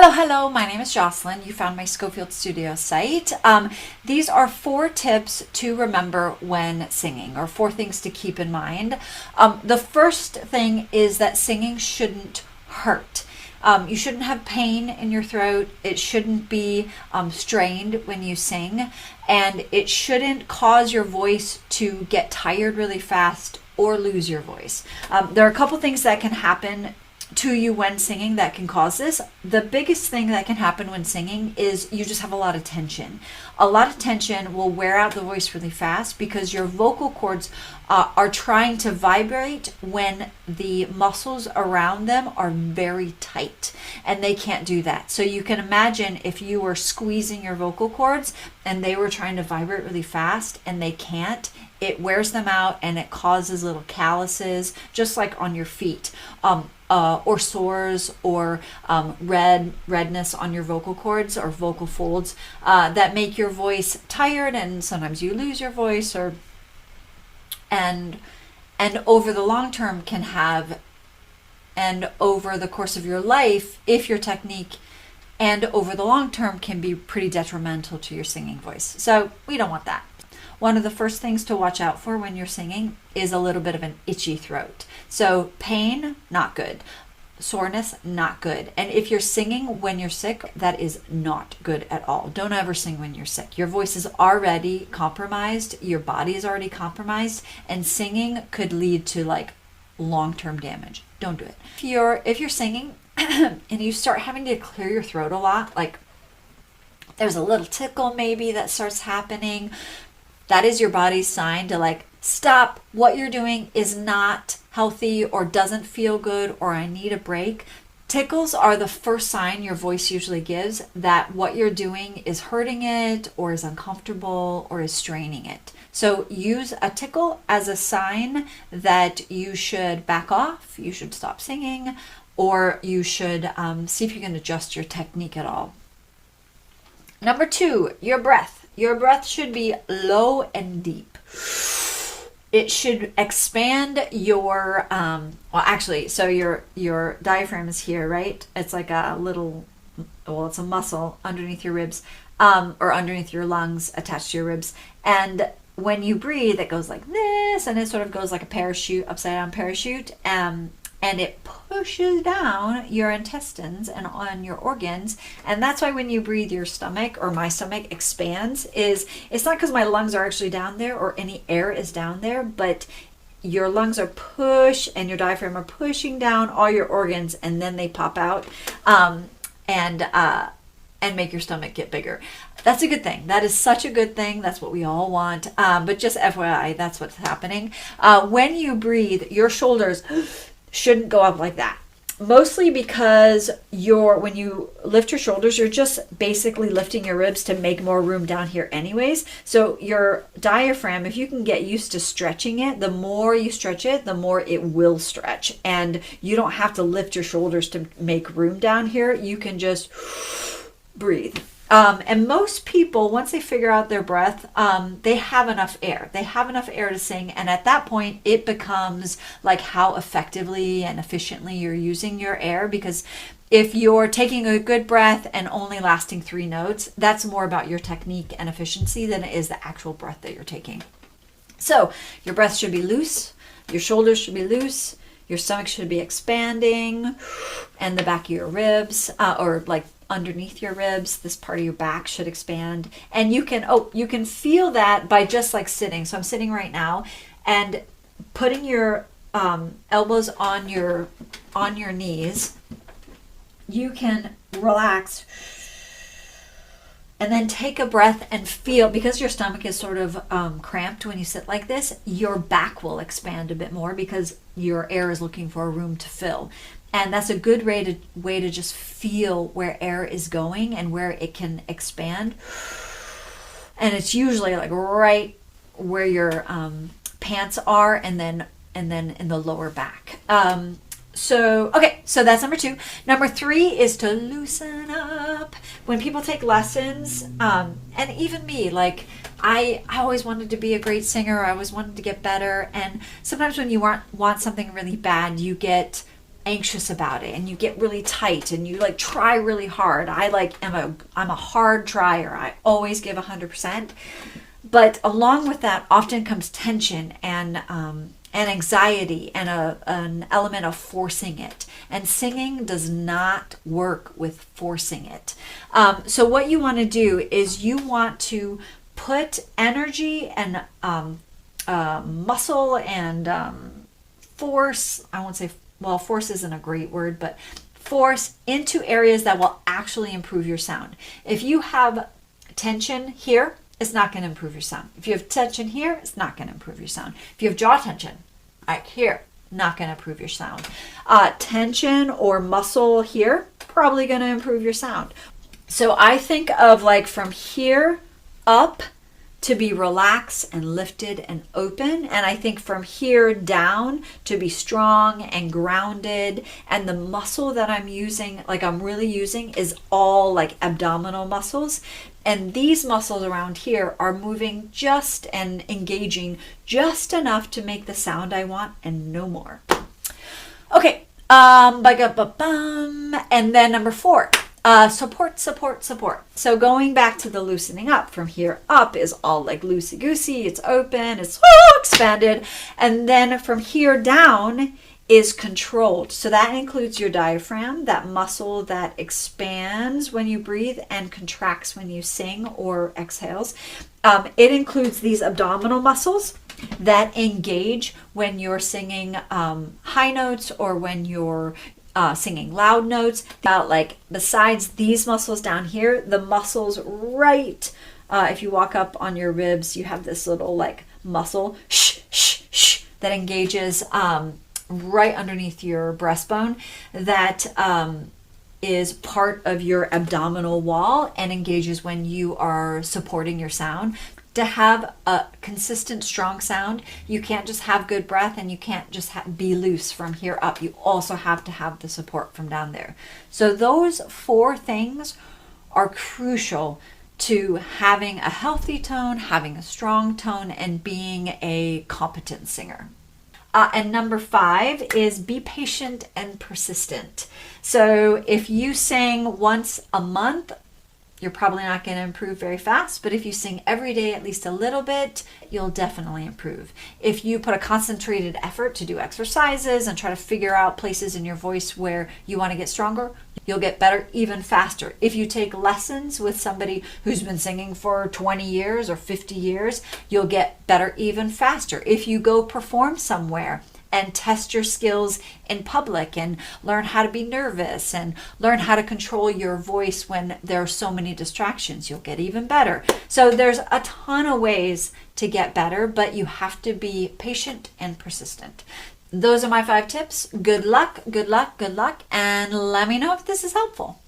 Hello, my name is Jocelyn. You found my Scofield Studio site. These are 4 tips to remember when singing, or 4 things to keep in mind. The first thing is that singing shouldn't hurt. You shouldn't have pain in your throat. It shouldn't be strained when you sing, and it shouldn't cause your voice to get tired really fast or lose your voice. There are a couple things that can happen to you when singing that can cause this. The biggest thing that can happen when singing is you just have a lot of tension. A lot of tension will wear out the voice really fast because your vocal cords are trying to vibrate when the muscles around them are very tight, and they can't do that. So you can imagine if you were squeezing your vocal cords and they were trying to vibrate really fast and they can't, it wears them out and it causes little calluses, just like on your feet. Or sores, or redness on your vocal cords or vocal folds that make your voice tired, and sometimes you lose your voice, and over the long term can have, and over the course of your life, if your technique and over the long term can be pretty detrimental to your singing voice. So we don't want that. One of the first things to watch out for when you're singing is a little bit of an itchy throat. So pain, not good. Soreness, not good. And if you're singing when you're sick, that is not good at all. Don't ever sing when you're sick. Your voice is already compromised. Your body is already compromised. And singing could lead to like long-term damage. Don't do it. If you're singing and you start having to clear your throat a lot, like there's a little tickle maybe that starts happening, that is your body's sign to like, stop, what you're doing is not healthy or doesn't feel good, or I need a break. Tickles are the first sign your voice usually gives that what you're doing is hurting it, or is uncomfortable, or is straining it. So use a tickle as a sign that you should back off, you should stop singing, or you should see if you can adjust your technique at all. Number 2, your breath. Your breath should be low and deep. It should expand your, so your diaphragm is here, right? It's like a little, it's a muscle underneath your ribs, or underneath your lungs attached to your ribs. And when you breathe, it goes like this, and it sort of goes like a parachute, upside down parachute. And it pushes down your intestines and on your organs. And that's why when you breathe, your stomach, or my stomach, expands. It's not because my lungs are actually down there or any air is down there, but your lungs are and your diaphragm are pushing down all your organs, and then they pop out and make your stomach get bigger. That's a good thing. That is such a good thing. That's what we all want. But just FYI, that's what's happening. When you breathe, your shoulders shouldn't go up like that. Mostly because when you lift your shoulders, you're just basically lifting your ribs to make more room down here anyways. So your diaphragm, if you can get used to stretching it, the more you stretch it, the more it will stretch. And you don't have to lift your shoulders to make room down here. You can just breathe. And most people, once they figure out their breath, they have enough air. They have enough air to sing. And at that point, it becomes like how effectively and efficiently you're using your air. Because if you're taking a good breath and only lasting 3 notes, that's more about your technique and efficiency than it is the actual breath that you're taking. So your breath should be loose. Your shoulders should be loose. Your stomach should be expanding. And the back of your ribs, or like underneath your ribs, this part of your back should expand. And you can feel that by just like sitting. So I'm sitting right now, and putting your elbows on your knees. You can relax and then take a breath and feel, because your stomach is sort of cramped when you sit like this, your back will expand a bit more because your air is looking for a room to fill. And that's a good way to just feel where air is going and where it can expand. And it's usually like right where your pants are, and then in the lower back. So that's number 2. Number 3 is to loosen up. When people take lessons, and even me, like I always wanted to be a great singer. I always wanted to get better. And sometimes when you want something really bad, you get anxious about it and you get really tight and you like try really hard. I'm a hard trier. I always give 100%. But along with that often comes tension and anxiety and an element of forcing it. And singing does not work with forcing it. So what you want to do is you want to put energy and muscle and force, I won't say, well, force isn't a great word, but force into areas that will actually improve your sound. If you have tension here, it's not going to improve your sound. If you have tension here, it's not going to improve your sound. If you have jaw tension, like here, not going to improve your sound. Tension or muscle here, probably going to improve your sound. So I think of like from here up to be relaxed and lifted and open. And I think from here down to be strong and grounded. And the muscle that I'm using, like I'm really using, is all like abdominal muscles. And these muscles around here are moving just and engaging just enough to make the sound I want and no more. Okay. And then number 4. Support. So going back to the loosening up, from here up is all like loosey-goosey, it's open, it's expanded. And then from here down is controlled. So that includes your diaphragm, that muscle that expands when you breathe and contracts when you sing or exhales. It includes these abdominal muscles that engage when you're singing high notes or when you're singing loud notes. Like besides these muscles down here, the muscles right, if you walk up on your ribs, you have this little like muscle that engages right underneath your breastbone that is part of your abdominal wall and engages when you are supporting your sound. To have a consistent, strong sound, you can't just have good breath and you can't just be loose from here up. You also have to have the support from down there. So those 4 things are crucial to having a healthy tone, having a strong tone, and being a competent singer. And number 5 is be patient and persistent. So if you sing once a month, you're probably not going to improve very fast, but if you sing every day at least a little bit, you'll definitely improve. If you put a concentrated effort to do exercises and try to figure out places in your voice where you want to get stronger, you'll get better even faster. If you take lessons with somebody who's been singing for 20 years or 50 years, you'll get better even faster. If you go perform somewhere and test your skills in public and learn how to be nervous and learn how to control your voice when there are so many distractions, you'll get even better. So there's a ton of ways to get better, but you have to be patient and persistent. Those are my 5 tips. Good luck, and let me know if this is helpful.